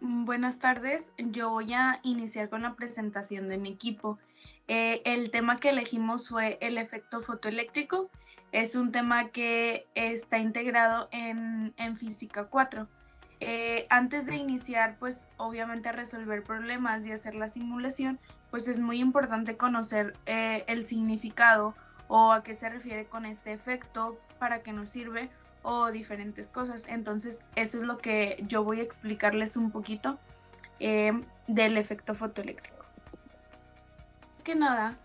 Buenas tardes, yo voy a iniciar con la presentación de mi equipo. El tema que elegimos fue el efecto fotoeléctrico. Es un tema que está integrado en Física 4. Antes de iniciar, pues obviamente a resolver problemas y hacer la simulación, pues es muy importante conocer el significado o a qué se refiere con este efecto, para qué nos sirve o diferentes cosas. Entonces, eso es lo que yo voy a explicarles un poquito del efecto fotoeléctrico. Más que nada,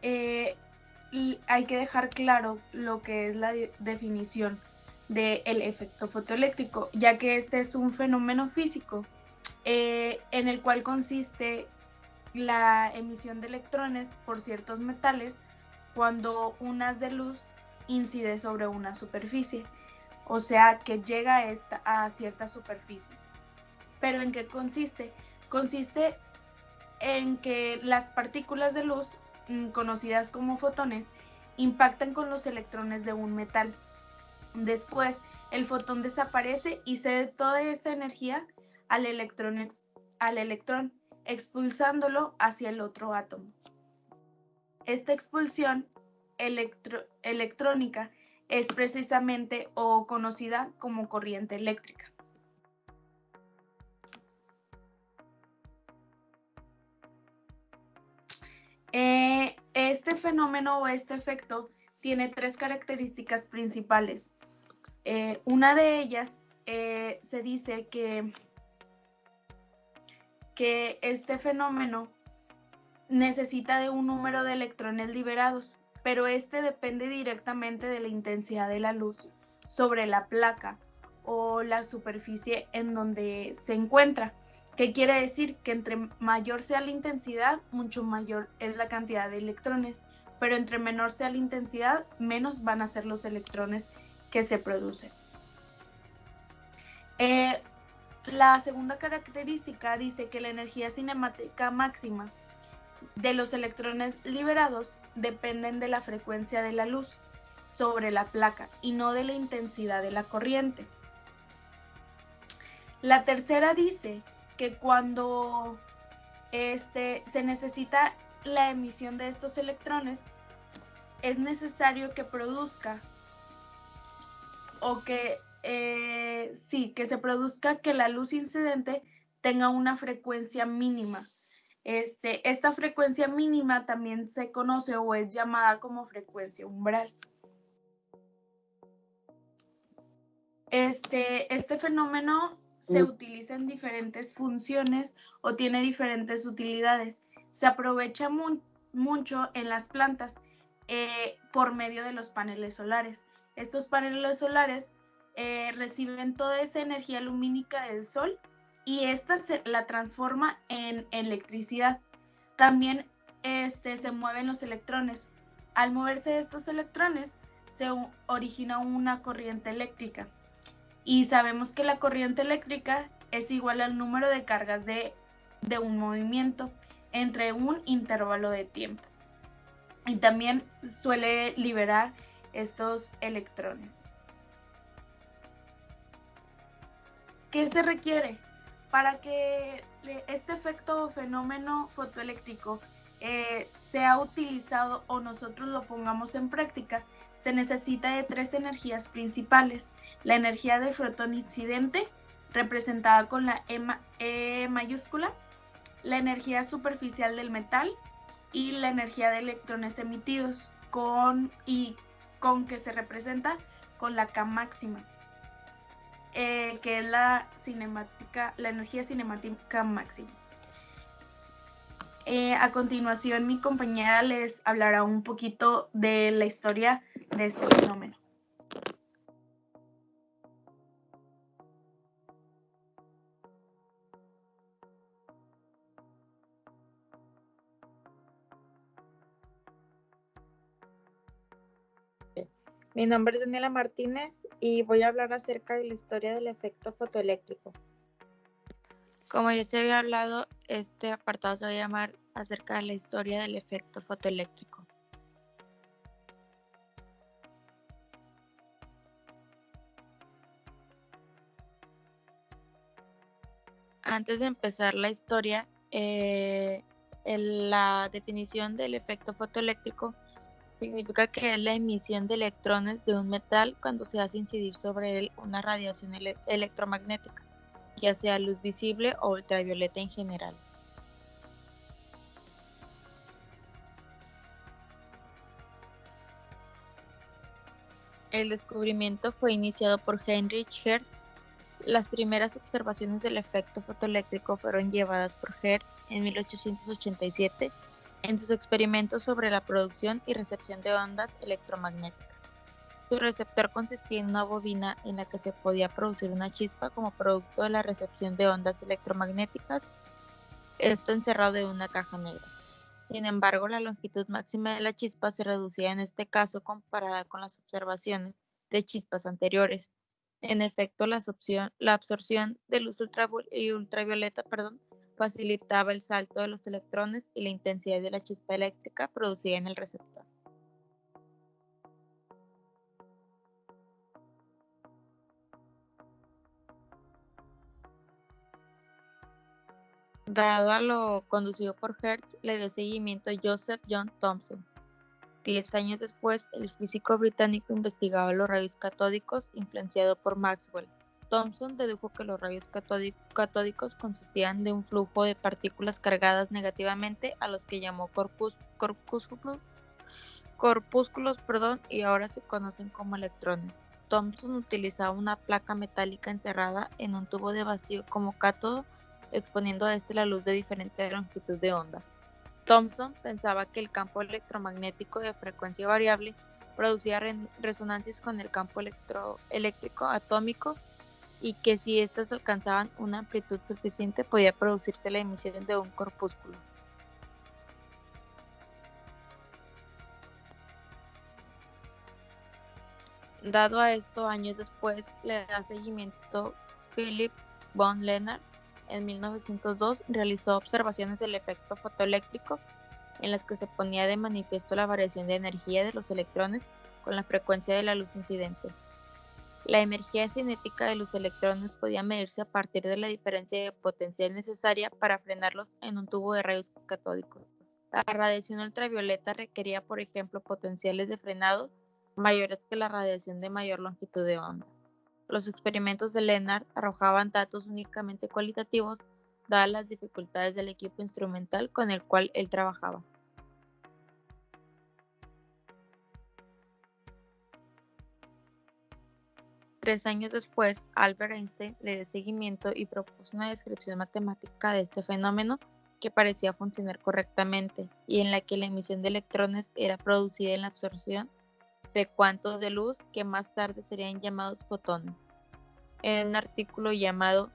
hay que dejar claro lo que es la definición del efecto fotoeléctrico, ya que este es un fenómeno físico en el cual consiste la emisión de electrones por ciertos metales cuando un haz de luz incide sobre una superficie, o sea que llega a cierta superficie. ¿Pero en qué consiste? Consiste en que las partículas de luz, conocidas como fotones, impactan con los electrones de un metal. Después, el fotón desaparece y cede toda esa energía al electrón, expulsándolo hacia el otro átomo. Esta expulsión electrónica es precisamente o conocida como corriente eléctrica. Este fenómeno o este efecto tiene tres características principales. Una de ellas se dice que este fenómeno necesita de un número de electrones liberados, pero este depende directamente de la intensidad de la luz sobre la placa o la superficie en donde se encuentra. ¿Qué quiere decir? Que entre mayor sea la intensidad, mucho mayor es la cantidad de electrones, pero entre menor sea la intensidad, menos van a ser los electrones que se producen. La segunda característica dice que la energía cinemática máxima de los electrones liberados dependen de la frecuencia de la luz sobre la placa y no de la intensidad de la corriente. La tercera dice que cuando se necesita la emisión de estos electrones, es necesario que produzca o que que se produzca que la luz incidente tenga una frecuencia mínima. Esta frecuencia mínima también se conoce o es llamada como frecuencia umbral. Este fenómeno se utiliza en diferentes funciones o tiene diferentes utilidades. Se aprovecha mucho en las plantas por medio de los paneles solares. Estos paneles solares reciben toda esa energía lumínica del sol y esta la transforma en electricidad. También se mueven los electrones. Al moverse estos electrones, se origina una corriente eléctrica. Y sabemos que la corriente eléctrica es igual al número de cargas de un movimiento entre un intervalo de tiempo. Y también suele liberar estos electrones. ¿Qué se requiere? Para que este efecto o fenómeno fotoeléctrico sea utilizado o nosotros lo pongamos en práctica, se necesita de tres energías principales. La energía del fotón incidente, representada con la E mayúscula, la energía superficial del metal y la energía de electrones emitidos, con que se representa con la K máxima. Que es la energía cinemática máxima. A continuación, mi compañera les hablará un poquito de la historia de este fenómeno. Mi nombre es Daniela Martínez y voy a hablar acerca de la historia del efecto fotoeléctrico. Como ya se había hablado, este apartado se va a llamar acerca de la historia del efecto fotoeléctrico. Antes de empezar la historia, la definición del efecto fotoeléctrico significa que es la emisión de electrones de un metal cuando se hace incidir sobre él una radiación electromagnética, ya sea luz visible o ultravioleta en general. El descubrimiento fue iniciado por Heinrich Hertz. Las primeras observaciones del efecto fotoeléctrico fueron llevadas por Hertz en 1887 en sus experimentos sobre la producción y recepción de ondas electromagnéticas. Su receptor consistía en una bobina en la que se podía producir una chispa como producto de la recepción de ondas electromagnéticas, esto encerrado en una caja negra. Sin embargo, la longitud máxima de la chispa se reducía en este caso comparada con las observaciones de chispas anteriores. En efecto, la absorción de luz ultravioleta facilitaba el salto de los electrones y la intensidad de la chispa eléctrica producida en el receptor. Dado a lo conducido por Hertz, le dio seguimiento Joseph John Thomson. 10 años después, el físico británico investigaba los rayos catódicos influenciado por Maxwell. Thomson dedujo que los rayos catódicos consistían de un flujo de partículas cargadas negativamente a los que llamó corpúsculos, y ahora se conocen como electrones. Thomson utilizaba una placa metálica encerrada en un tubo de vacío como cátodo, exponiendo a este la luz de diferente longitud de onda. Thomson pensaba que el campo electromagnético de frecuencia variable producía resonancias con el campo eléctrico atómico y que si éstas alcanzaban una amplitud suficiente podía producirse la emisión de un corpúsculo. Dado a esto, años después le da seguimiento Philipp von Lennart. En 1902 realizó observaciones del efecto fotoeléctrico en las que se ponía de manifiesto la variación de energía de los electrones con la frecuencia de la luz incidente. La energía cinética de los electrones podía medirse a partir de la diferencia de potencial necesaria para frenarlos en un tubo de rayos catódicos. La radiación ultravioleta requería, por ejemplo, potenciales de frenado mayores que la radiación de mayor longitud de onda. Los experimentos de Lennart arrojaban datos únicamente cualitativos, dadas las dificultades del equipo instrumental con el cual él trabajaba. Tres años después, Albert Einstein le dio seguimiento y propuso una descripción matemática de este fenómeno que parecía funcionar correctamente y en la que la emisión de electrones era producida en la absorción de cuantos de luz que más tarde serían llamados fotones. En un artículo llamado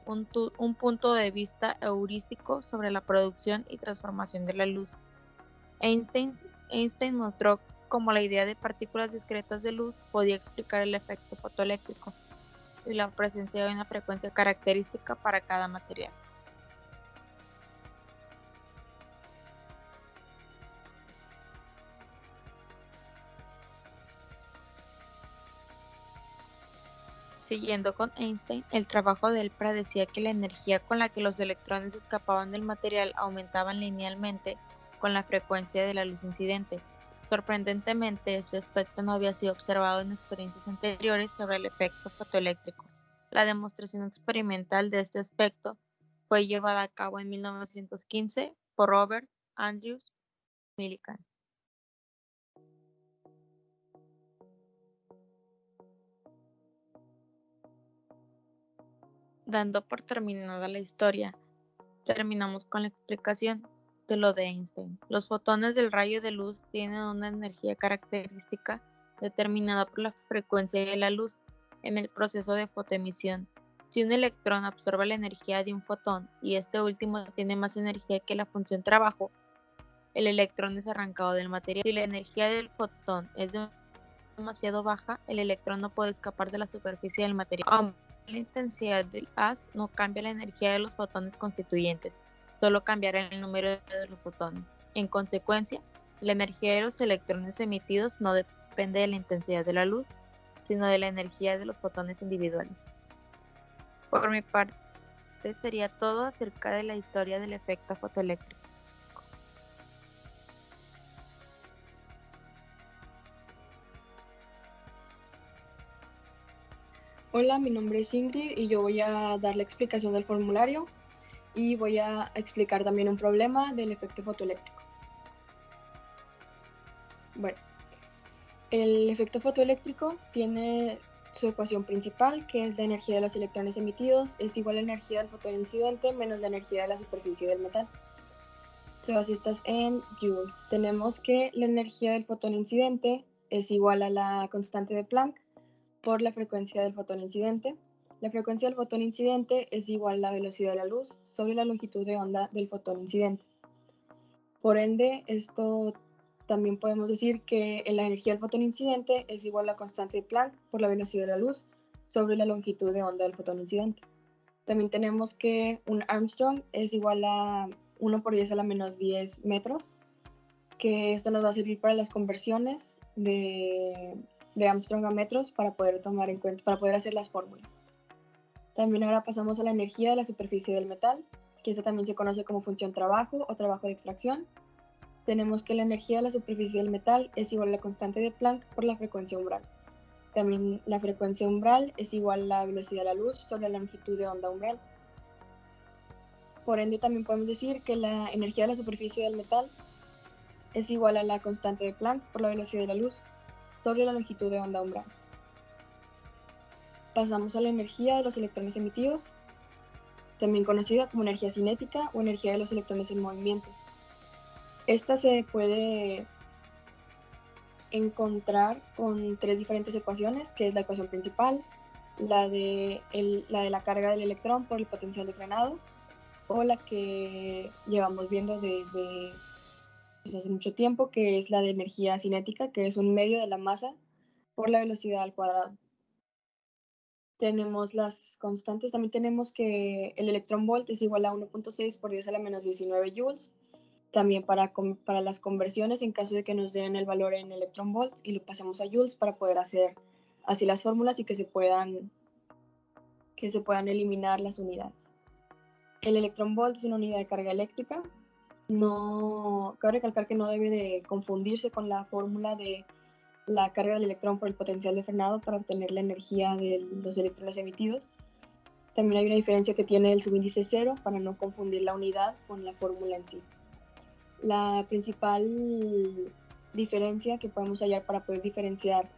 Un punto de vista heurístico sobre la producción y transformación de la luz, Einstein mostró cómo la idea de partículas discretas de luz podía explicar el efecto fotoeléctrico y la presencia de una frecuencia característica para cada material. Siguiendo con Einstein, el trabajo de él predecía que la energía con la que los electrones escapaban del material aumentaban linealmente con la frecuencia de la luz incidente. Sorprendentemente, este aspecto no había sido observado en experiencias anteriores sobre el efecto fotoeléctrico. La demostración experimental de este aspecto fue llevada a cabo en 1915 por Robert Andrews Millikan. Dando por terminada la historia, terminamos con la explicación de lo de Einstein. Los fotones del rayo de luz tienen una energía característica determinada por la frecuencia de la luz en el proceso de fotoemisión. Si un electrón absorbe la energía de un fotón y este último tiene más energía que la función trabajo, el electrón es arrancado del material. Si la energía del fotón es demasiado baja, el electrón no puede escapar de la superficie del material. La intensidad del haz no cambia la energía de los fotones constituyentes, solo cambiará el número de los fotones. En consecuencia, la energía de los electrones emitidos no depende de la intensidad de la luz, sino de la energía de los fotones individuales. Por mi parte parte sería todo acerca de la historia del efecto fotoeléctrico. Hola, mi nombre es Ingrid y yo voy a dar la explicación del formulario y voy a explicar también un problema del efecto fotoeléctrico. Bueno, el efecto fotoeléctrico tiene su ecuación principal, que es la energía de los electrones emitidos, es igual a la energía del fotón incidente menos la energía de la superficie del metal. Todas estas en joules. Tenemos que la energía del fotón incidente es igual a la constante de Planck por la frecuencia del fotón incidente. La frecuencia del fotón incidente es igual a la velocidad de la luz sobre la longitud de onda del fotón incidente. Por ende, esto también podemos decir que la energía del fotón incidente es igual a la constante de Planck por la velocidad de la luz sobre la longitud de onda del fotón incidente. También tenemos que un Armstrong es igual a 1 por 10 a la menos 10 metros, que esto nos va a servir para las conversiones de Armstrong a metros para poder tomar en cuenta, para poder hacer las fórmulas. También ahora pasamos a la energía de la superficie del metal, que esta también se conoce como función trabajo o trabajo de extracción. Tenemos que la energía de la superficie del metal es igual a la constante de Planck por la frecuencia umbral. También la frecuencia umbral es igual a la velocidad de la luz sobre la longitud de onda umbral. Por ende, también podemos decir que la energía de la superficie del metal es igual a la constante de Planck por la velocidad de la luz sobre la longitud de onda umbral. Pasamos a la energía de los electrones emitidos, también conocida como energía cinética o energía de los electrones en movimiento. Esta se puede encontrar con tres diferentes ecuaciones, que es la ecuación principal, la de la carga del electrón por el potencial de frenado, o la que llevamos viendo desde hace mucho tiempo, que es la de energía cinética, que es un medio de la masa por la velocidad al cuadrado. Tenemos las constantes, también tenemos que el electrón volt es igual a 1.6 por 10 a la menos 19 joules. También para las conversiones, en caso de que nos den el valor en electrón volt y lo pasemos a joules para poder hacer así las fórmulas y que se puedan eliminar las unidades. El electrón volt es una unidad de carga eléctrica. No, cabe recalcar que no debe de confundirse con la fórmula de la carga del electrón por el potencial de frenado para obtener la energía de los electrones emitidos. También hay una diferencia que tiene el subíndice 0 para no confundir la unidad con la fórmula en sí. La principal diferencia que podemos hallar para poder diferenciar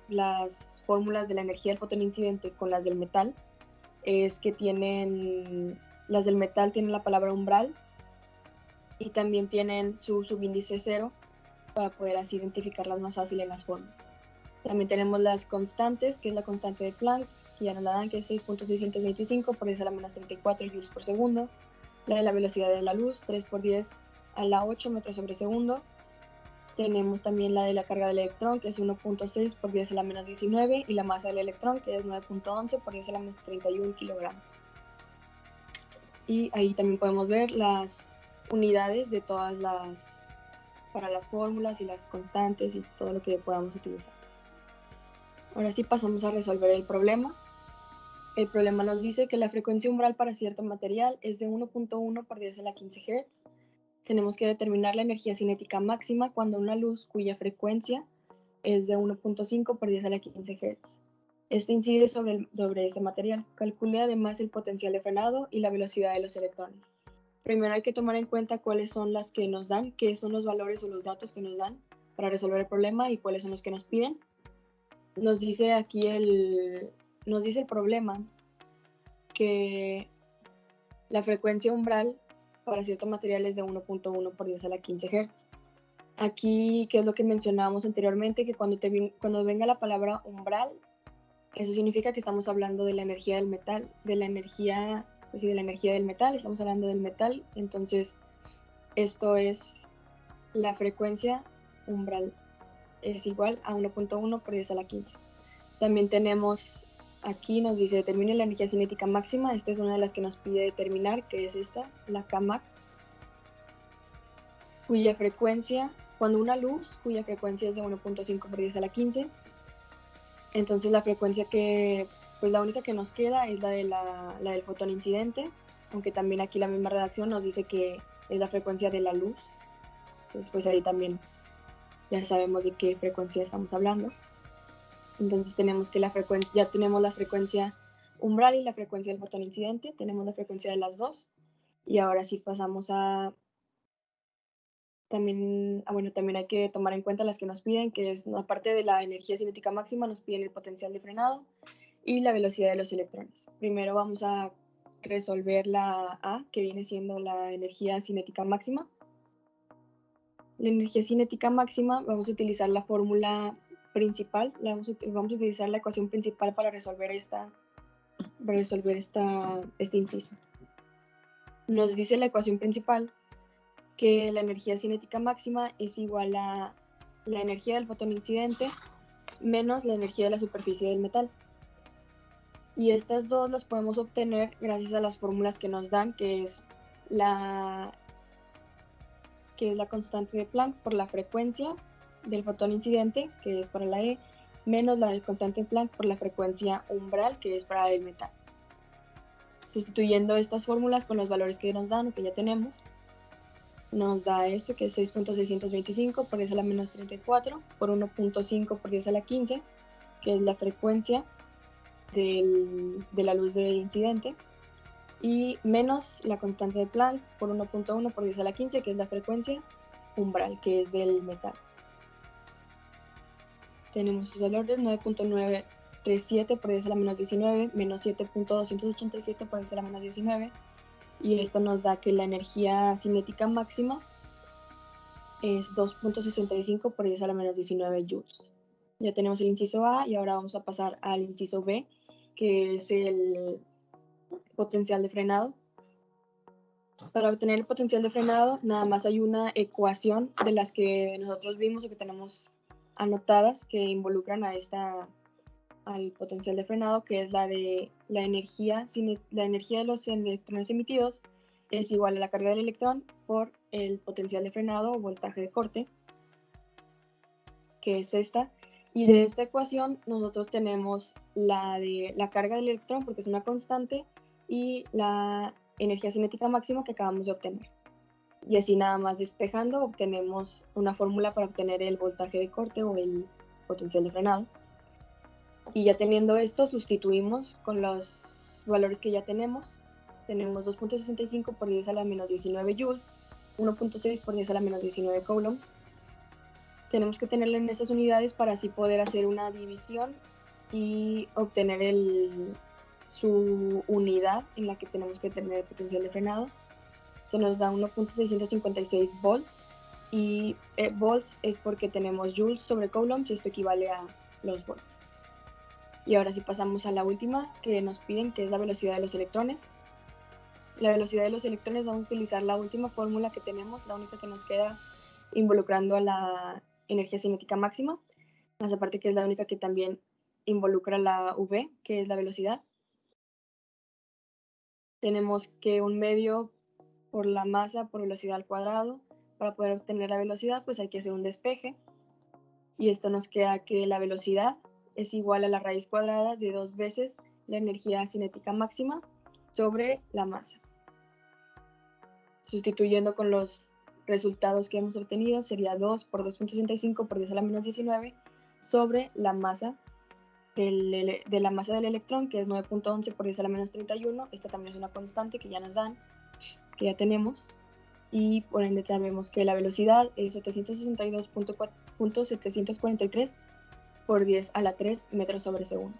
las fórmulas de la energía del fotón incidente con las del metal es que las del metal tienen la palabra umbral y también tienen su subíndice 0 para poder así identificarlas más fácil en las fórmulas. También tenemos las constantes, que es la constante de Planck, que ya nos la dan, que es 6.625 por 10 a la menos 34 joules por segundo. La de la velocidad de la luz, 3 por 10 a la 8 metros sobre segundo. Tenemos también la de la carga del electrón, que es 1.6 por 10 a la menos 19, y la masa del electrón, que es 9.11 por 10 a la menos 31 kilogramos. Y ahí también podemos ver las unidades de para las fórmulas y las constantes y todo lo que podamos utilizar. Ahora sí pasamos a resolver el problema. El problema nos dice que la frecuencia umbral para cierto material es de 1.1 por 10 a la 15 Hz. Tenemos que determinar la energía cinética máxima cuando una luz cuya frecuencia es de 1.5 por 10 a la 15 Hz. Este incide sobre ese material. Calcule además el potencial de frenado y la velocidad de los electrones. Primero hay que tomar en cuenta cuáles son las que nos dan, qué son los valores o los datos que nos dan para resolver el problema y cuáles son los que nos piden. Nos dice aquí el problema que la frecuencia umbral para cierto material es de 1.1 por 10 a la 15 Hz. Aquí, ¿qué es lo que mencionábamos anteriormente? Que cuando venga la palabra umbral, eso significa que estamos hablando de la energía del metal, de la energía del metal, estamos hablando del metal, entonces esto es la frecuencia umbral, es igual a 1.1 por 10 a la 15. También tenemos, aquí nos dice, determine la energía cinética máxima, esta es una de las que nos pide determinar, que es esta, la Kmax, cuya frecuencia, cuando una luz, cuya frecuencia es de 1.5 por 10 a la 15, entonces la frecuencia que, pues la única que nos queda es la del fotón incidente, aunque también aquí la misma redacción nos dice que es la frecuencia de la luz. Entonces pues ahí también ya sabemos de qué frecuencia estamos hablando. Entonces tenemos que ya tenemos la frecuencia umbral y la frecuencia del fotón incidente, tenemos la frecuencia de las dos. Y ahora sí pasamos a también hay que tomar en cuenta las que nos piden, que es, aparte de la energía cinética máxima, nos piden el potencial de frenado y la velocidad de los electrones. Primero vamos a resolver la A, que viene siendo la energía cinética máxima. La energía cinética máxima, vamos a utilizar la fórmula principal, vamos a utilizar la ecuación principal para resolver este inciso. Nos dice la ecuación principal que la energía cinética máxima es igual a la energía del fotón incidente menos la energía de la superficie del metal. Y estas dos las podemos obtener gracias a las fórmulas que nos dan, que es la constante de Planck por la frecuencia del fotón incidente, que es para la E, menos la constante de Planck por la frecuencia umbral, que es para el metal. Sustituyendo estas fórmulas con los valores que nos dan o que ya tenemos, nos da esto, que es 6.625 por 10 a la menos 34 por 1.5 por 10 a la 15, que es la frecuencia de la luz del incidente, y menos la constante de Planck por 1.1 por 10 a la 15, que es la frecuencia umbral, que es del metal. Tenemos sus valores: 9.937 por 10 a la menos 19, menos 7.287 por 10 a la menos 19, y esto nos da que la energía cinética máxima es 2.65 por 10 a la menos 19 joules. Ya tenemos el inciso A y ahora vamos a pasar al inciso B, que es el potencial de frenado. Para obtener el potencial de frenado, nada más hay una ecuación de las que nosotros vimos o que tenemos anotadas que involucran al potencial de frenado, que es la de la energía de los electrones emitidos es igual a la carga del electrón por el potencial de frenado o voltaje de corte, que es esta. Y de esta ecuación nosotros tenemos la de la carga del electrón, porque es una constante, y la energía cinética máxima que acabamos de obtener. Y así nada más despejando obtenemos una fórmula para obtener el voltaje de corte o el potencial de frenado. Y ya teniendo esto, sustituimos con los valores que ya tenemos. Tenemos 2.65 por 10 a la menos 19 joules, 1.6 por 10 a la menos 19 coulombs. Tenemos que tenerlo en estas unidades para así poder hacer una división y obtener su unidad en la que tenemos que tener el potencial de frenado. Se nos da 1.656 volts, y volts es porque tenemos joules sobre coulombs y esto equivale a los volts. Y ahora sí pasamos a la última que nos piden, que es la velocidad de los electrones. La velocidad de los electrones, vamos a utilizar la última fórmula que tenemos, la única que nos queda involucrando a la energía cinética máxima, más aparte que es la única que también involucra la V, que es la velocidad. Tenemos que un medio por la masa por velocidad al cuadrado. Para poder obtener la velocidad, pues hay que hacer un despeje. Y esto nos queda que la velocidad es igual a la raíz cuadrada de 2 veces la energía cinética máxima sobre la masa. Sustituyendo con los resultados que hemos obtenido, sería 2 por 2.65 por 10 a la menos 19 sobre la masa de la masa del electrón, que es 9.11 por 10 a la menos 31. Esta también es una constante que ya nos dan, que ya tenemos. Y por ende sabemos que la velocidad es 762.743 por 10 a la 3 metros sobre segundo.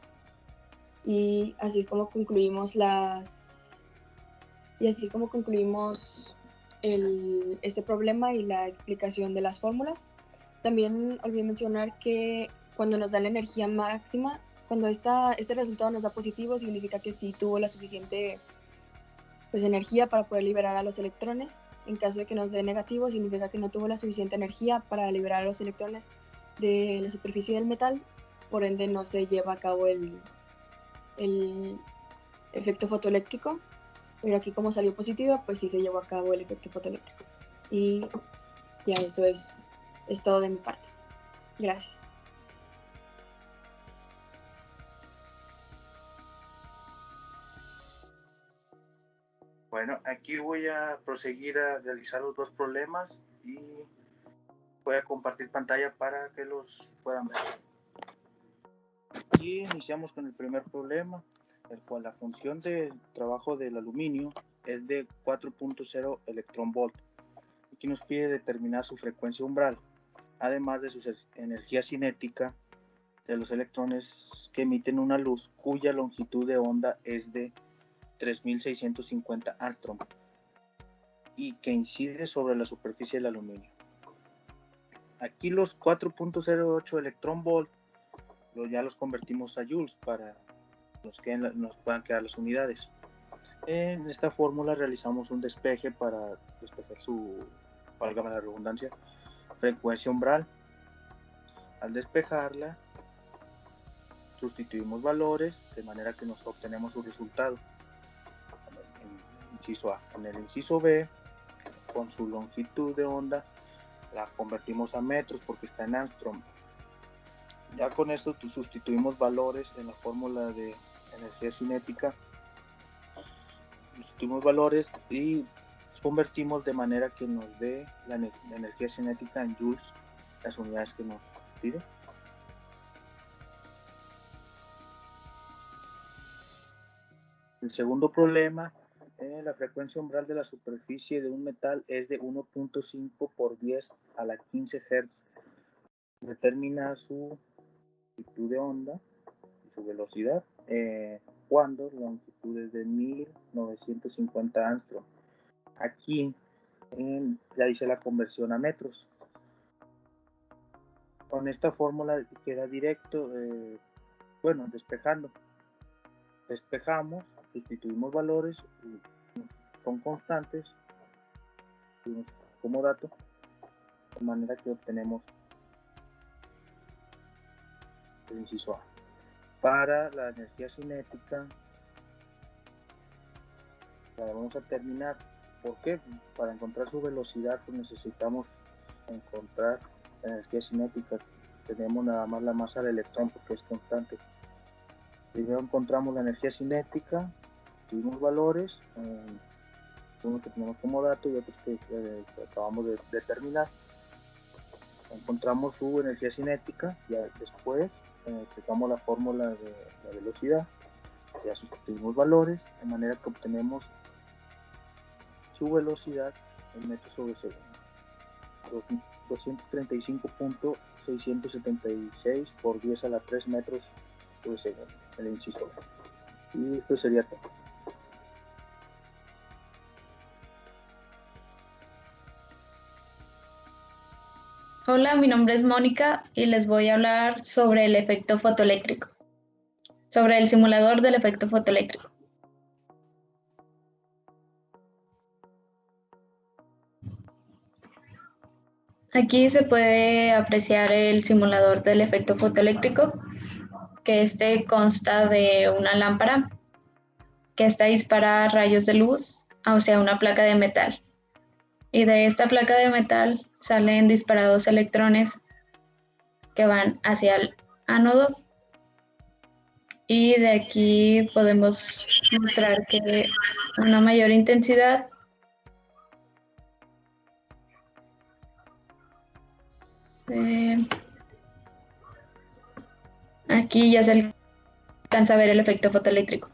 Y así es como concluimos este problema y la explicación de las fórmulas. También olvidé mencionar que cuando nos da la energía máxima, cuando este resultado nos da positivo, significa que sí tuvo la suficiente energía para poder liberar a los electrones. En caso de que nos dé negativo, significa que no tuvo la suficiente energía para liberar a los electrones de la superficie del metal, por ende no se lleva a cabo el efecto fotoeléctrico. Pero aquí, como salió positivo, pues sí se llevó a cabo el efecto fotoeléctrico. Y ya eso es todo de mi parte. Gracias. Bueno, aquí voy a proseguir a realizar los dos problemas y voy a compartir pantalla para que los puedan ver. Y iniciamos con el primer problema, el cual la función de trabajo del aluminio es de 4.0 electronvolt. Aquí nos pide determinar su frecuencia umbral, además de su energía cinética de los electrones que emiten una luz cuya longitud de onda es de 3650 angstrom y que incide sobre la superficie del aluminio. Aquí los 4.08 electronvolt ya los convertimos a joules para que nos puedan quedar las unidades. En esta fórmula realizamos un despeje para despejar su, válgame la redundancia, frecuencia umbral. Al despejarla, sustituimos valores de manera que nos obtenemos su resultado. En el inciso A. En el inciso B, con su longitud de onda, la convertimos a metros porque está en angstrom. Ya con esto sustituimos valores en la fórmula de energía cinética. Sustituimos valores y convertimos de manera que nos dé la energía cinética en joules, las unidades que nos pide. El segundo problema, la frecuencia umbral de la superficie de un metal es de 1.5 por 10 a la 15 Hz. Determina su longitud de onda y su velocidad cuando la longitud es de 1950 angstrom. Aquí ya hice la conversión a metros. Con esta fórmula queda directo, despejamos, sustituimos valores, son constantes, como dato, de manera que obtenemos el inciso A. Para la energía cinética, la vamos a terminar. ¿Por qué? Para encontrar su velocidad, pues necesitamos encontrar la energía cinética. Tenemos nada más la masa del electrón porque es constante. Primero encontramos la energía cinética, tuvimos valores, unos que tenemos como dato y otros que acabamos de determinar. Encontramos su energía cinética, ya después aplicamos la fórmula de la velocidad, ya sustituimos valores, de manera que obtenemos su velocidad en metros sobre segundo. 235.676 por 10 a la 3 metros sobre segundo, el inciso B. Y esto sería todo. Hola, mi nombre es Mónica y les voy a hablar sobre el efecto fotoeléctrico, sobre el simulador del efecto fotoeléctrico. Aquí se puede apreciar el simulador del efecto fotoeléctrico, que este consta de una lámpara que está disparada rayos de luz hacia una placa de metal. Y de esta placa de metal salen disparados electrones que van hacia el ánodo. Y de aquí podemos mostrar que una mayor intensidad aquí ya se alcanza a ver el efecto fotoeléctrico.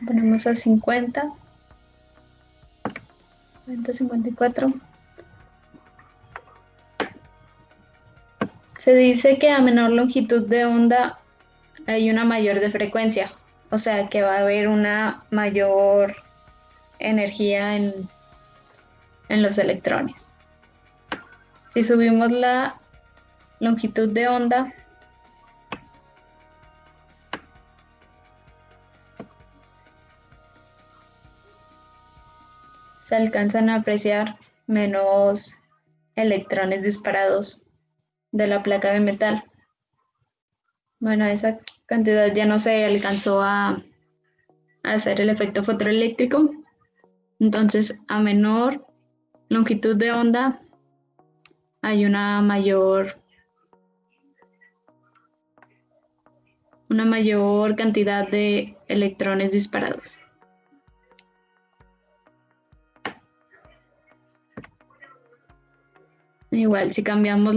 Ponemos a 50, 54. Se dice que a menor longitud de onda hay una mayor de frecuencia, o sea que va a haber una mayor energía en los electrones. Si subimos la longitud de onda, se alcanzan a apreciar menos electrones disparados de la placa de metal. Bueno, esa cantidad ya no se alcanzó a hacer el efecto fotoeléctrico. Entonces, a menor longitud de onda hay una mayor una mayor cantidad de electrones disparados. Igual, si cambiamos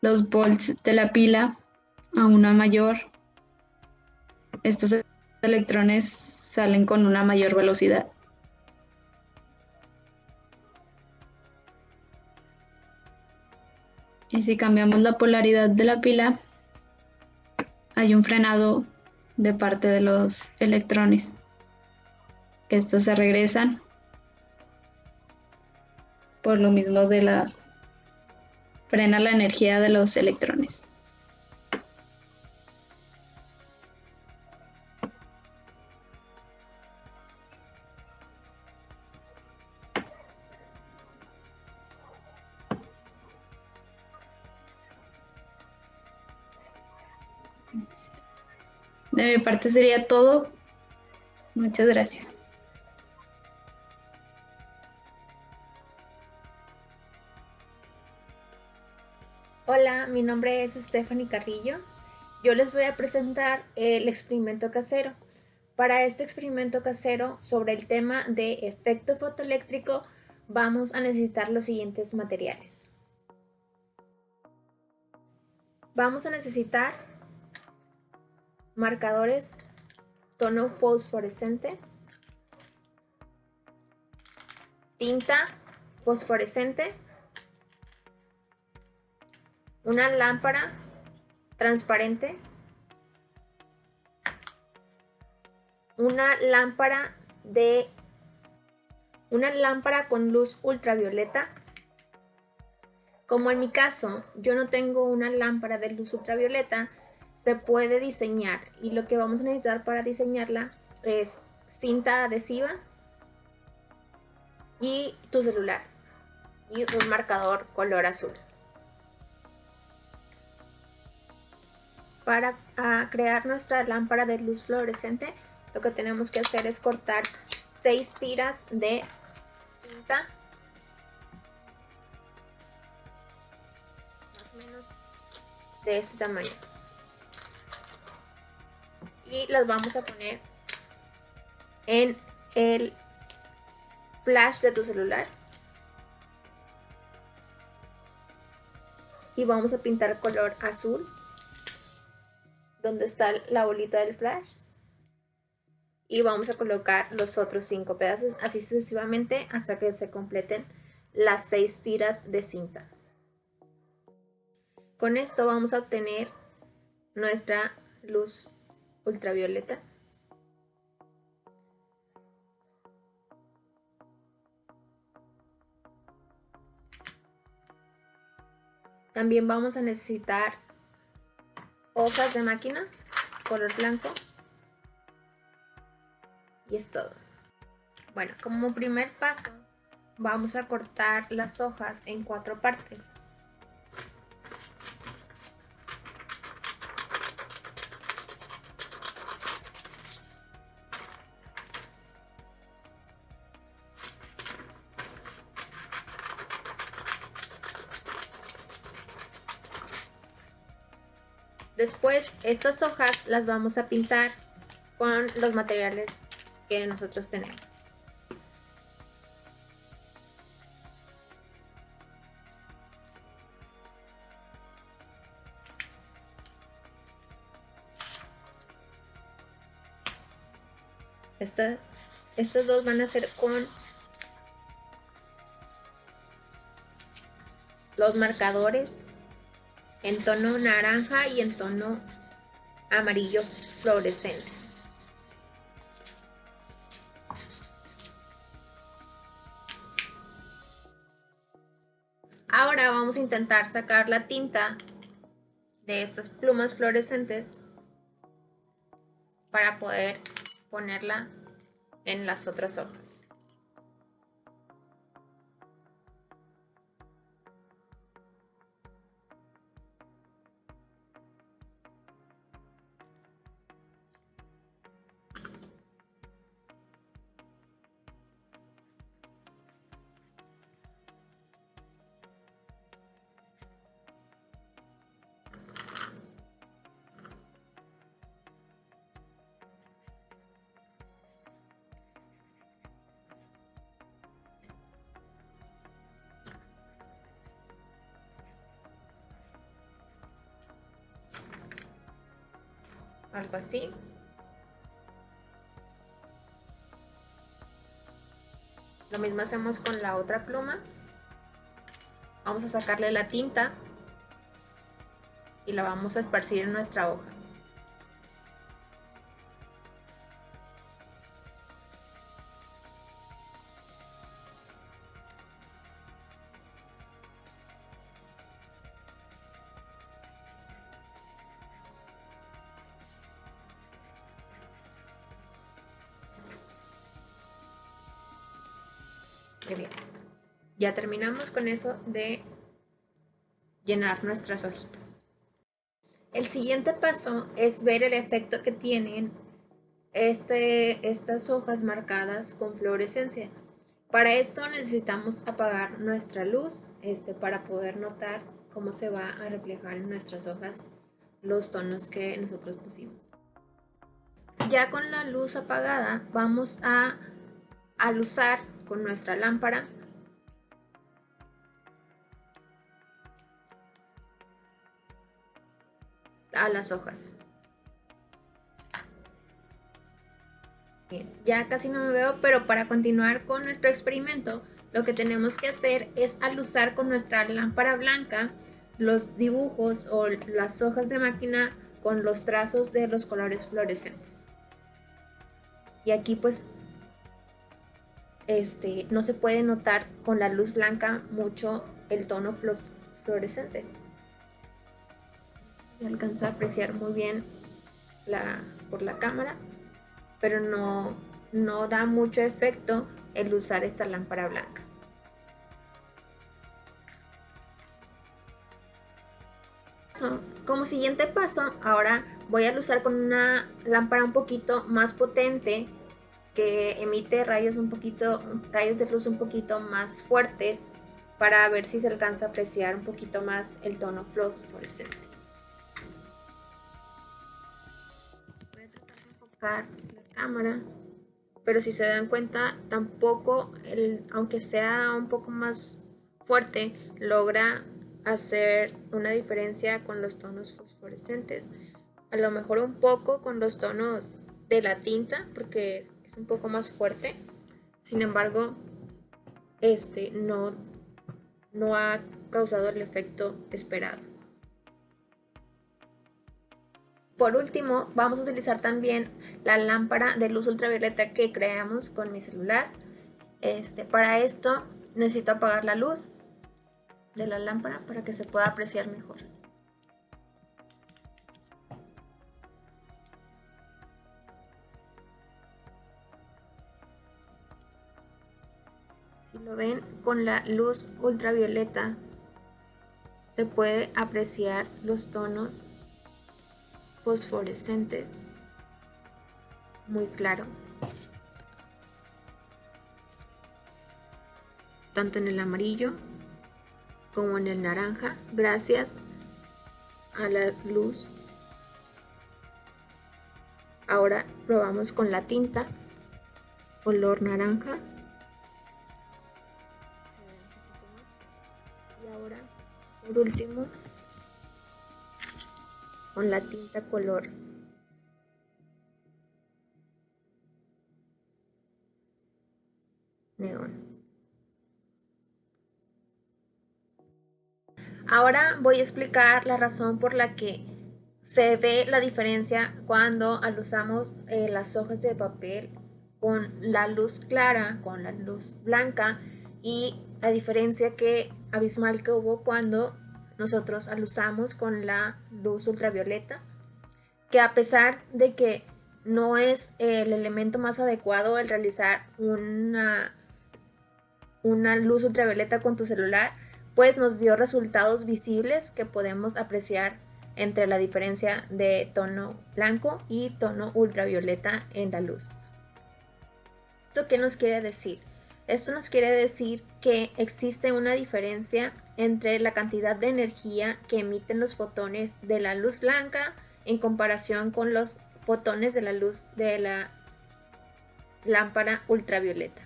los volts de la pila a una mayor, estos electrones salen con una mayor velocidad. Y si cambiamos la polaridad de la pila, hay un frenado de parte de los electrones. Estos se regresan por lo mismo frena la energía de los electrones. De mi parte sería todo. Muchas gracias. Hola, mi nombre es Stephanie Carrillo. Yo les voy a presentar el experimento casero. Para este experimento casero sobre el tema de efecto fotoeléctrico vamos a necesitar los siguientes materiales. Vamos a necesitar marcadores tono fosforescente, tinta fosforescente, una lámpara transparente, una lámpara con luz ultravioleta. Como en mi caso yo no tengo una lámpara de luz ultravioleta, se puede diseñar, y lo que vamos a necesitar para diseñarla es cinta adhesiva y tu celular y un marcador color azul. Para crear nuestra lámpara de luz fluorescente, lo que tenemos que hacer es cortar 6 tiras de cinta, más o menos de este tamaño, y las vamos a poner en el flash de tu celular y vamos a pintar color azul donde está la bolita del flash, y vamos a colocar los otros 5 pedazos, así sucesivamente hasta que se completen las 6 tiras de cinta. Con esto vamos a obtener nuestra luz ultravioleta. También vamos a necesitar hojas de máquina color blanco, y es todo. Bueno, como primer paso vamos a cortar las hojas en 4 partes. Después estas hojas las vamos a pintar con los materiales que nosotros tenemos. Estos dos van a ser con los marcadores en tono naranja y en tono amarillo fluorescente. Ahora vamos a intentar sacar la tinta de estas plumas fluorescentes para poder ponerla en las otras hojas. algo así. Lo mismo hacemos con la otra pluma. Vamos a sacarle la tinta y la vamos a esparcir en nuestra hoja. Muy bien. Ya terminamos con eso de llenar nuestras hojitas. El siguiente paso es ver el efecto que tienen estas hojas marcadas con fluorescencia. Para esto necesitamos apagar nuestra luz para poder notar cómo se va a reflejar en nuestras hojas los tonos que nosotros pusimos. Ya con la luz apagada vamos a alusar con nuestra lámpara a las hojas. Bien, ya casi no me veo, pero para continuar con nuestro experimento, lo que tenemos que hacer es alusar con nuestra lámpara blanca los dibujos o las hojas de máquina con los trazos de los colores fluorescentes. Y aquí pues no se puede notar con la luz blanca mucho el tono fluorescente. Se alcanza a apreciar muy bien por la cámara, pero no da mucho efecto el usar esta lámpara blanca. Como siguiente paso, ahora voy a usar con una lámpara un poquito más potente que emite rayos de luz un poquito más fuertes para ver si se alcanza a apreciar un poquito más el tono fluorescente. Voy a tratar de enfocar la cámara, pero si se dan cuenta, tampoco, aunque sea un poco más fuerte, logra hacer una diferencia con los tonos fosforescentes. A lo mejor un poco con los tonos de la tinta, porque es un poco más fuerte. Sin embargo, no ha causado el efecto esperado. Por último, vamos a utilizar también la lámpara de luz ultravioleta que creamos con mi celular. Para esto necesito apagar la luz de la lámpara para que se pueda apreciar mejor. Si lo ven, con la luz ultravioleta se puede apreciar los tonos fosforescentes muy claro, tanto en el amarillo como en el naranja, gracias a la luz. Ahora probamos con la tinta color naranja. Y ahora, por último, con la tinta color neón. Ahora voy a explicar la razón por la que se ve la diferencia cuando usamos las hojas de papel con la luz clara, con la luz blanca, y la diferencia abismal que hubo cuando nosotros usamos con la luz ultravioleta, que a pesar de que no es el elemento más adecuado el realizar una luz ultravioleta con tu celular, pues nos dio resultados visibles que podemos apreciar entre la diferencia de tono blanco y tono ultravioleta en la luz. ¿Esto qué nos quiere decir? Esto nos quiere decir que existe una diferencia entre la cantidad de energía que emiten los fotones de la luz blanca en comparación con los fotones de la luz de la lámpara ultravioleta.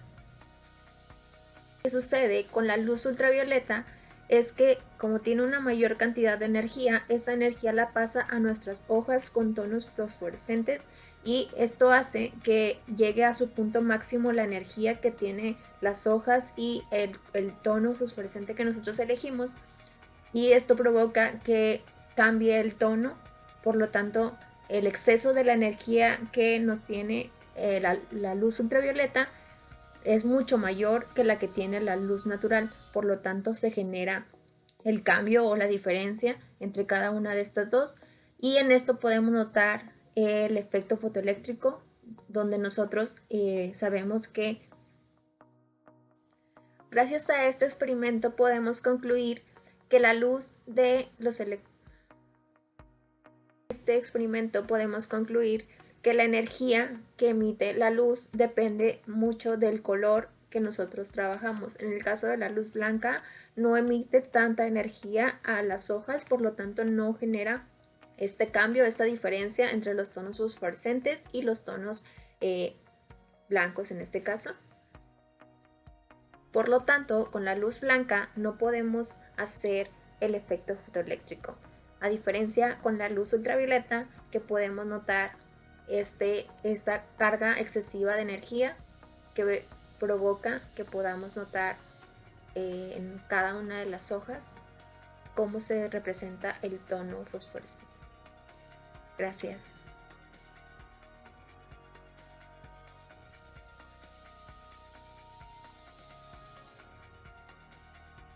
Lo que sucede con la luz ultravioleta es que como tiene una mayor cantidad de energía, esa energía la pasa a nuestras hojas con tonos fosforescentes y esto hace que llegue a su punto máximo la energía que tiene las hojas y el tono fosforescente que nosotros elegimos, y esto provoca que cambie el tono. Por lo tanto, el exceso de la energía que nos tiene la luz ultravioleta es mucho mayor que la que tiene la luz natural. Por lo tanto, se genera el cambio o la diferencia entre cada una de estas dos, y en esto podemos notar el efecto fotoeléctrico, donde nosotros sabemos que gracias a este experimento podemos concluir que la luz de los que la energía que emite la luz depende mucho del color que nosotros trabajamos. En el caso de la luz blanca no emite tanta energía a las hojas, por lo tanto no genera este cambio, esta diferencia entre los tonos fosforescentes y los tonos blancos en este caso. Por lo tanto, con la luz blanca no podemos hacer el efecto fotoeléctrico, a diferencia con la luz ultravioleta, que podemos notar esta carga excesiva de energía que provoca que podamos notar en cada una de las hojas cómo se representa el tono fosforescente. Gracias.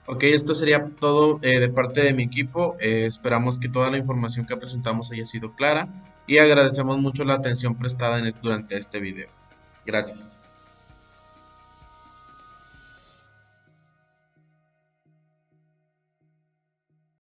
Ok, esto sería todo de parte de mi equipo. Esperamos que toda la información que presentamos haya sido clara y agradecemos mucho la atención prestada durante este video. Gracias.